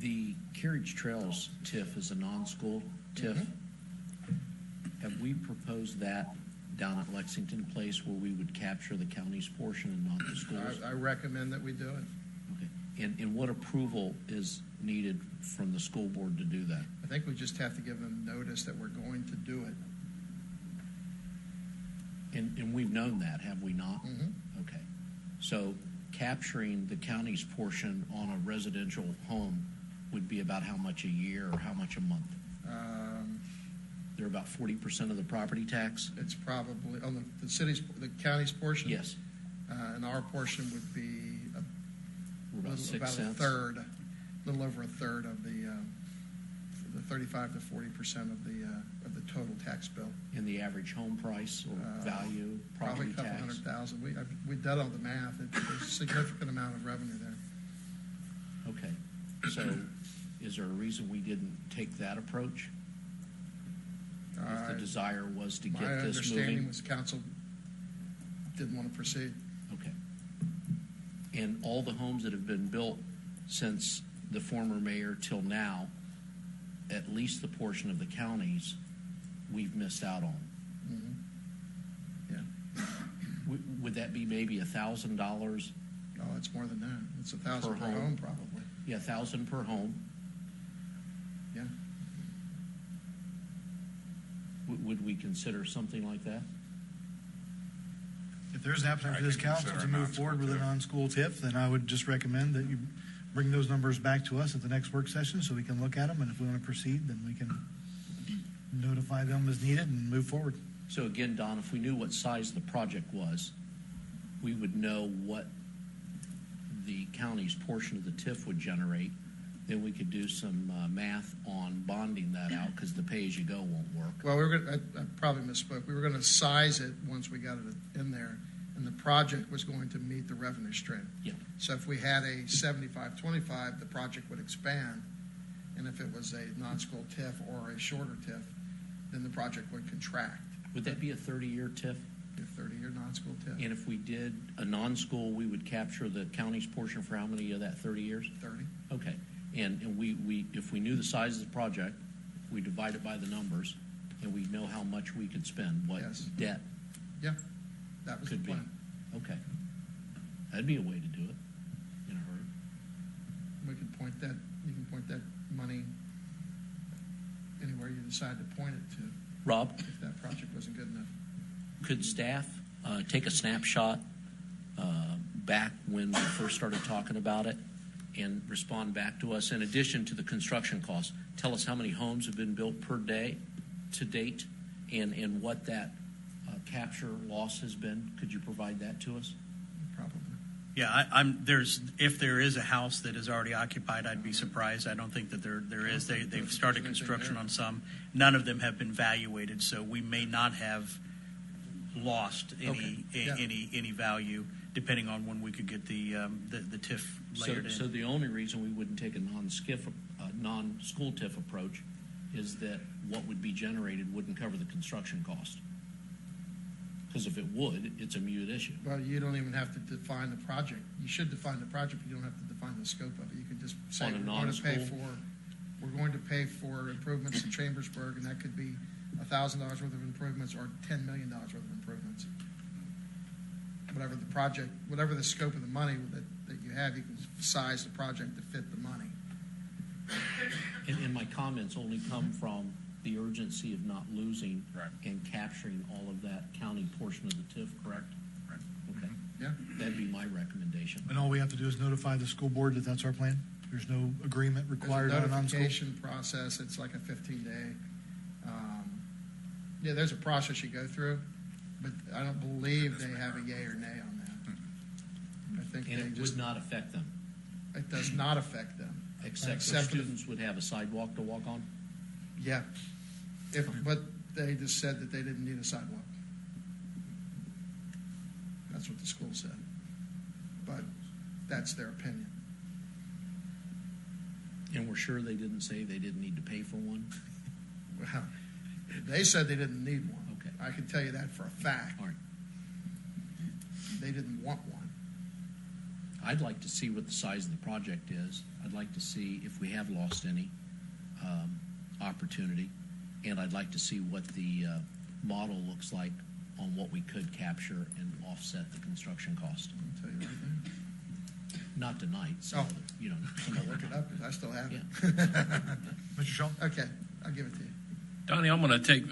The Carriage Trails TIF is a non-school TIF. Have we proposed that down at Lexington Place where we would capture the county's portion and not the schools? I recommend that we do it. Okay. And what approval is needed from the school board to do that? I think we just have to give them notice that we're going to do it. And we've known that, have we not? Okay. So capturing the county's portion on a residential home would be about how much a year or how much a month? They're about 40% of the property tax? It's probably on the county's portion. Yes. And our portion would be About 6 about cents. a little over a third of the 35 to 40% of the total tax bill. In the average home price or value, Probably property a couple tax? 100,000. We did all the math. There's a significant amount of revenue there. Okay. So is there a reason we didn't take that approach? If the desire was to get My this understanding moving? was council didn't want to proceed. Okay. And all the homes that have been built since the former mayor till now, at least the portion of the counties, we've missed out on. Yeah. Would that be maybe $1,000? Oh, it's more than that. It's $1,000 per home, probably. Yeah, $1,000 per home. Yeah. Would we consider something like that? If there's an appetite for this council consider to a move non-school forward with a TIF. non-school TIF, then I would just recommend that you bring those numbers back to us at the next work session so we can look at them, and if we want to proceed, then we can notify them as needed and move forward. So again, Don, if we knew what size the project was, we would know what the county's portion of the TIF would generate. Then we could do some math on bonding that out because the pay-as-you-go won't work. Well, I probably misspoke. We were going to size it once we got it in there, and the project was going to meet the revenue stream. Yeah. So if we had a 75-25, the project would expand, and if it was a non-school TIF or a shorter TIF, then the project would contract. Would that be a 30-year TIF? A 30-year non-school TIF. And if we did a non-school, we would capture the county's portion for how many of that 30 years? 30. Okay. And we if we knew the size of the project, we divide it by the numbers, and we know how much we could spend, what Yes. debt Yeah, that was could the be. plan. Okay. That'd be a way to do it in a hurry. We could point that. You can point that money anywhere you decide to point it to. Rob, If that project wasn't good enough. could staff take a snapshot back when we first started talking about it and respond back to us? In addition to the construction costs, tell us how many homes have been built per day to date and what that capture loss has been. Could you provide that to us? Probably. Yeah, if there is a house that is already occupied, I'd be surprised. I don't think that there is. They've started construction on some. None of them have been valuated, so we may not have lost any value, depending on when we could get the TIF layered in. So the only reason we wouldn't take a non-school TIF approach is that what would be generated wouldn't cover the construction cost. Because if it would, it's a mute issue. Well, you don't even have to define the project. You should define the project, but you don't have to define the scope of it. You could just say On a we're going to pay for improvements in Chambersburg, and that could be $1,000 worth of improvements or $10 million worth of improvements. Whatever the project, whatever the scope of the money that you have, you can size the project to fit the money. And my comments only come from the urgency of not losing Right. and capturing all of that county portion of the TIF, correct? Right. Okay. Yeah. That'd be my recommendation. And all we have to do is notify the school board that that's our plan. There's no agreement required There's on a a non-school. notification process. It's like a 15-day. Yeah, there's a process you go through, but I don't believe they have a yay or nay on that. I think And they it just, would not affect them, it does not affect them. except Except the for the- students would have a sidewalk to walk on? Yeah. But they just said that they didn't need a sidewalk. That's what the school said. But that's their opinion. And we're sure they didn't say they didn't need to pay for one? Well, they said they didn't need one. Okay. I can tell you that for a fact. All right. They didn't want one. I'd like to see what the size of the project is. I'd like to see if we have lost any opportunity, and I'd like to see what the model looks like on what we could capture and offset the construction cost. I'll tell you right now. Not tonight, some Oh. other, some I'll other look it time. up, 'cause I still have it. Mr. Shaw? Okay, I'll give it to you. Donnie, I'm going to take